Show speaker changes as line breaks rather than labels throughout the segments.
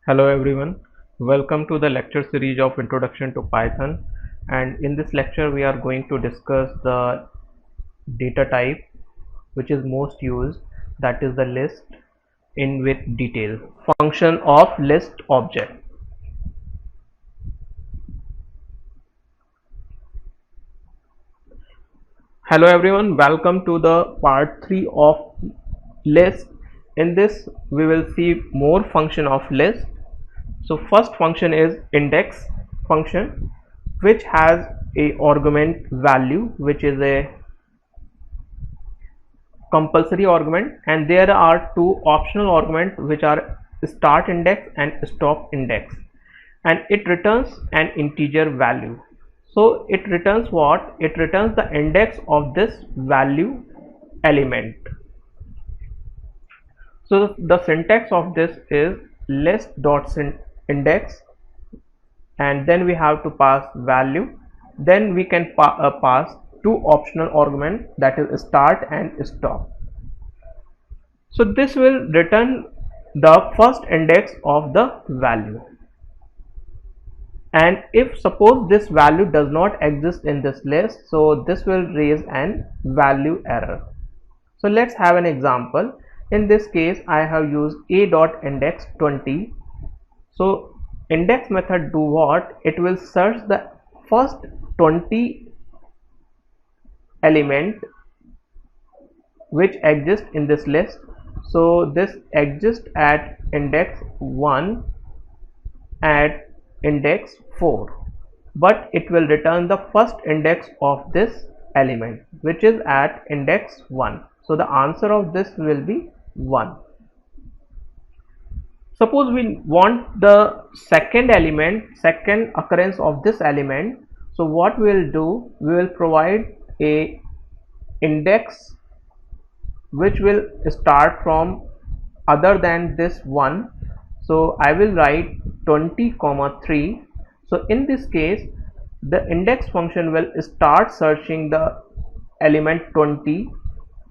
Hello everyone, welcome to the lecture series of Introduction to Python, and in this lecture we are going to discuss the data type which is most used, that is the list, in with detail. Function of list object. Hello everyone, welcome to the part 3 of list. In this we will see more function of list. So first function is index function, which has a argument value which is a compulsory argument, and there are two optional arguments which are start index and stop index, and it returns an integer value. So it returns what? It returns the index of this value element. So the syntax of this is list dot index, and then we have to pass value. Then we can pass two optional arguments, that is start and stop. So this will return the first index of the value, and if suppose this value does not exist in this list, so this will raise an value error. So let's have an example. In this case I have used a dot index 20. So index method do what? It will search the first 20 element which exists in this list. So this exists at index 1 at index 4, but it will return the first index of this element which is at index 1. So the answer of this will be 1. Suppose we want the second occurrence of this element. So what we will do, we will provide a index which will start from other than this 1. So I will write 20 comma 3. So in this case the index function will start searching the element 20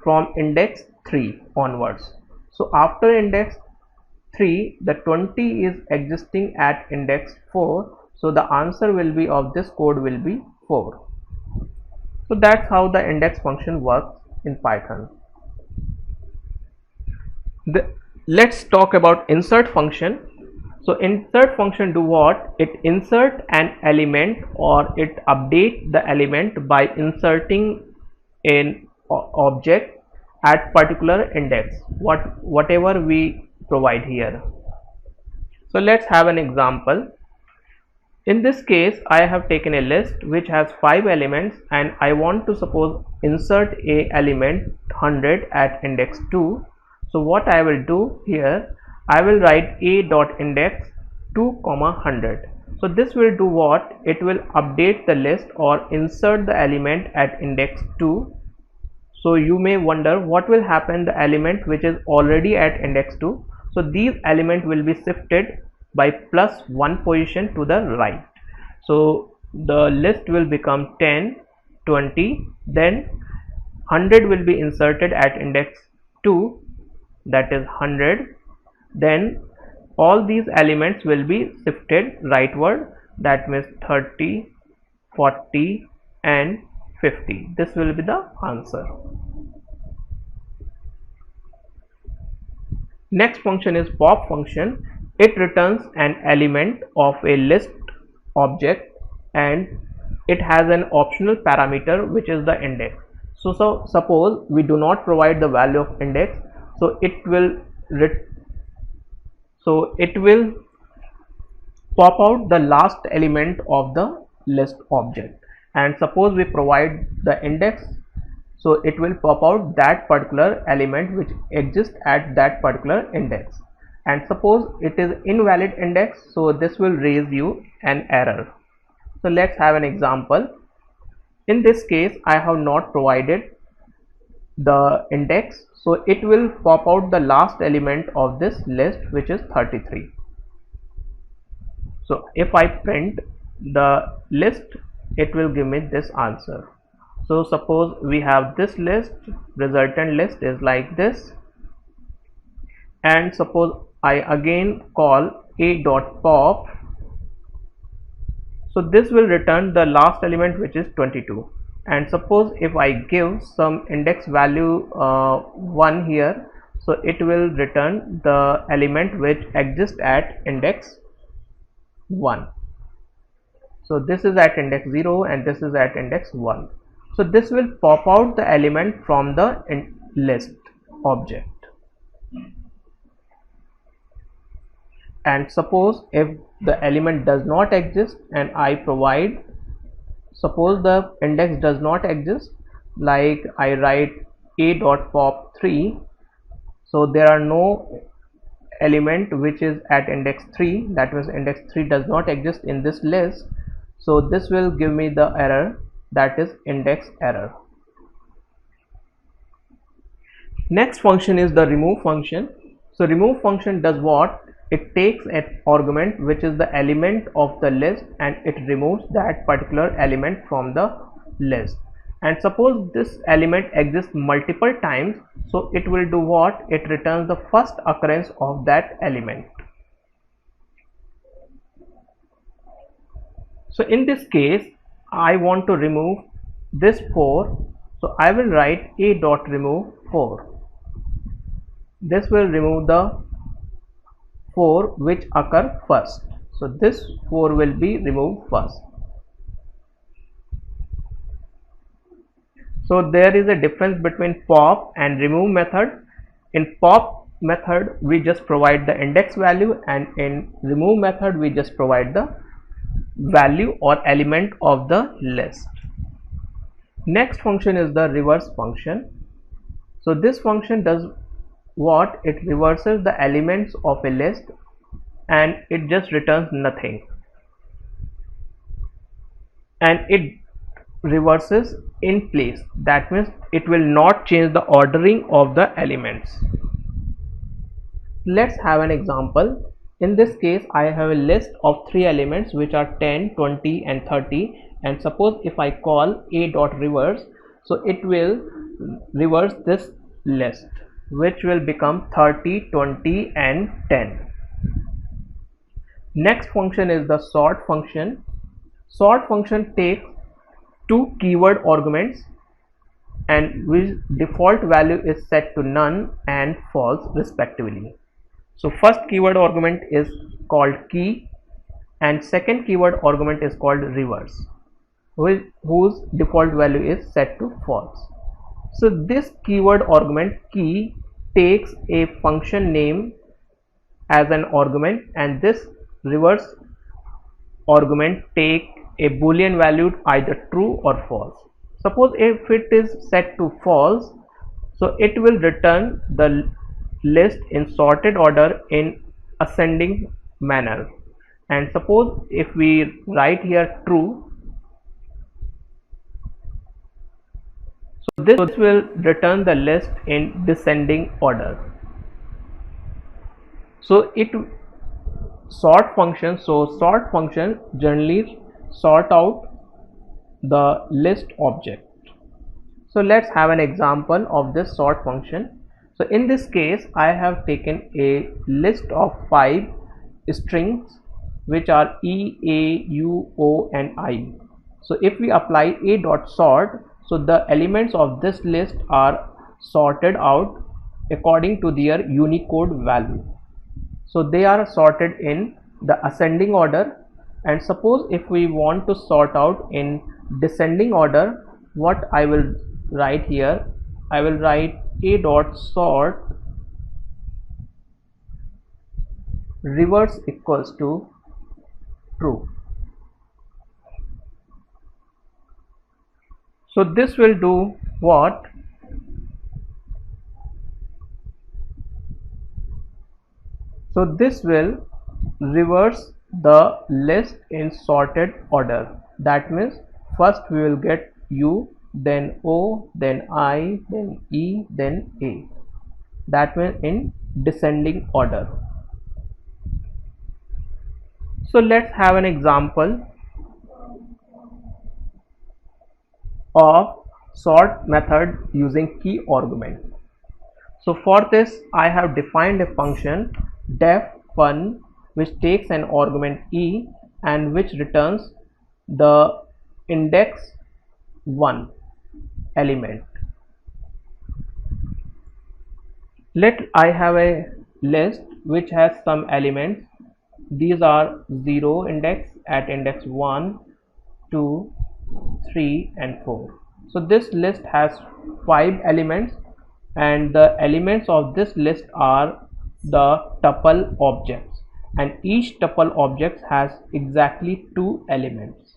from index 3 onwards. So after index 3, the 20 is existing at index 4. So the answer will be of this code will be 4. So that's how the index function works in Python. Let's talk about insert function. So insert function do what? It insert an element, or it update the element by inserting an object at particular index, whatever we provide here. So let's have an example. In this case I have taken a list which has 5 elements, and I want to suppose insert a element 100 at index 2. So what I will do here, I will write a dot index 2 comma 100. So this will do what? It will update the list or insert the element at index 2. So you may wonder what will happen the element which is already at index 2. So these elements will be shifted by +1 position to the right. So the list will become 10, 20, then 100 will be inserted at index 2, that is 100. Then all these elements will be shifted rightward, that means 30, 40 and 50. This will be the answer. Next function is pop function. It returns an element of a list object, and it has an optional parameter which is the index. So suppose we do not provide the value of index, so it will pop out the last element of the list object, and suppose we provide the index, so it will pop out that particular element which exists at that particular index. And suppose it is invalid index, so this will raise you an error. So let's have an example. In this case I have not provided the index, so it will pop out the last element of this list which is 33. So if I print the list, it will give me this answer. So suppose we have this list, resultant list is like this, and suppose I again call a dot pop. So this will return the last element, which is 22. And suppose if I give some index value 1 here, so it will return the element which exists at index 1. So this is at index 0 and this is at index 1. So this will pop out the element from the list object. And suppose if the element does not exist and I provide, suppose the index does not exist, like I write a dot pop 3, so there are no element which is at index 3, that means index 3 does not exist in this list. So this will give me the error, that is index error. Next function is the remove function. So remove function does what? It takes an argument which is the element of the list and it removes that particular element from the list. And suppose this element exists multiple times, so it will do what? It returns the first occurrence of that element. So in this case, I want to remove this 4, so I will write a dot remove 4. This will remove the 4 which occur first. So this 4 will be removed first. So there is a difference between pop and remove method. In pop method we just provide the index value, and in remove method we just provide the value or element of the list. Next function is the reverse function. So this function does what? It reverses the elements of a list and it just returns nothing, and it reverses in place, that means it will not change the ordering of the elements. Let's have an example. In this case I have a list of 3 elements which are 10, 20 and 30, and suppose if I call a dot reverse, so it will reverse this list, which will become 30, 20 and 10. Next function is the sort function. Sort function takes 2 keyword arguments and which default value is set to none and false respectively. So first keyword argument is called key and second keyword argument is called reverse, whose default value is set to false. So this keyword argument key takes a function name as an argument, and this reverse argument take a boolean value either true or false. Suppose if it is set to false, so it will return the list in sorted order in ascending manner. And suppose if we write here true, so this will return the list in descending order. So sort function generally sort out the list object. So let's have an example of this sort function. So in this case I have taken a list of 5 strings which are E, A, U, O and I. So if we apply a dot sort, so the elements of this list are sorted out according to their Unicode value. So they are sorted in the ascending order, and suppose if we want to sort out in descending order, what I will write here, I will write a dot sort reverse equals to true. So this will do what? So this will reverse the list in sorted order. That means first we will get U, then O, then I, then E, then A. That means in descending order. So let's have an example of sort method using key argument. So for this I have defined a function def fun which takes an argument e and which returns the index 1 element. Let I have a list which has some elements. These are 0 index at index 1, 2, 3 and 4. So this list has 5 elements, and the elements of this list are the tuple objects, and each tuple object has exactly 2 elements.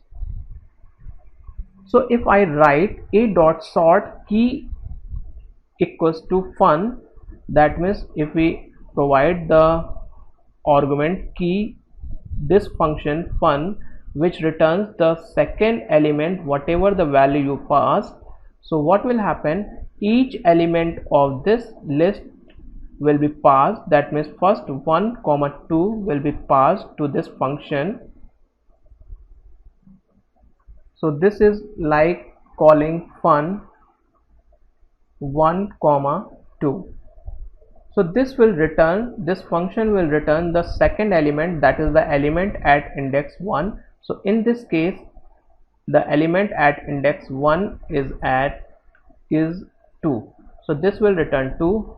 So if I write a dot sort key equals to fun, that means if we provide the argument key, this function fun, which returns the second element whatever the value you pass. So what will happen, each element of this list will be passed. That means first 1 comma 2 will be passed to this function. So this is like calling fun 1 comma 2. So this function will return the second element, that is the element at index 1. So in this case the element at index 1 is 2. So this will return 2.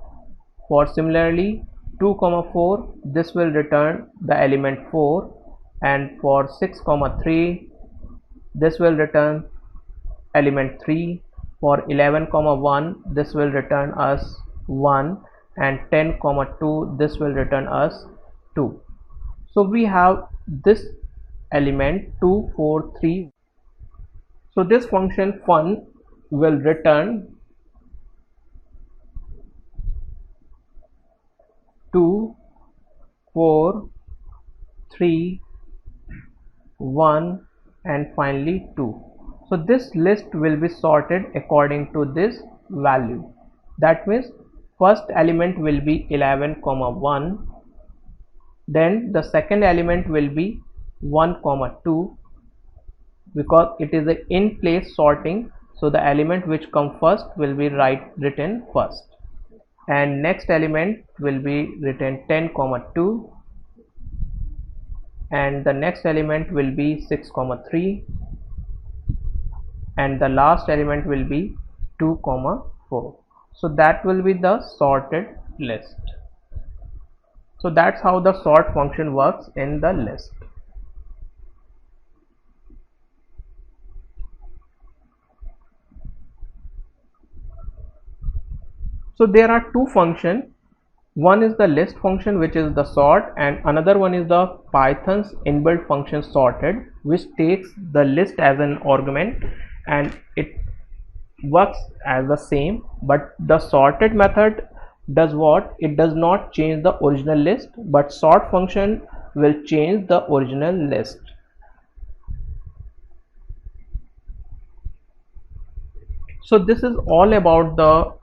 For similarly 2 comma 4, this will return the element 4, and for 6 comma 3, this will return element 3. For 11 comma 1, this will return us 1, and 10 comma 2, this will return us 2. So we have this element 2, 4, 3. So this function fun will return 2, 4, 3, 1 and finally 2. So this list will be sorted according to this value. That means first element will be 11 comma 1, then the second element will be 1 comma 2, because it is a in place sorting, so the element which come first will be written first, and next element will be written 10 comma 2, and the next element will be 6 comma 3, and the last element will be 2 comma 4. So that will be the sorted list. So that's how the sort function works in the list. So there are two functions. One is the list function, which is the sort, and another one is the Python's inbuilt function sorted, which takes the list as an argument and it works as the same. But the sorted method does what? It does not change the original list, but sort function will change the original list. So this is all about the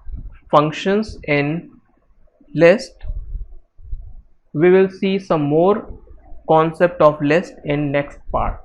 functions in list. We will see some more concept of list in next part.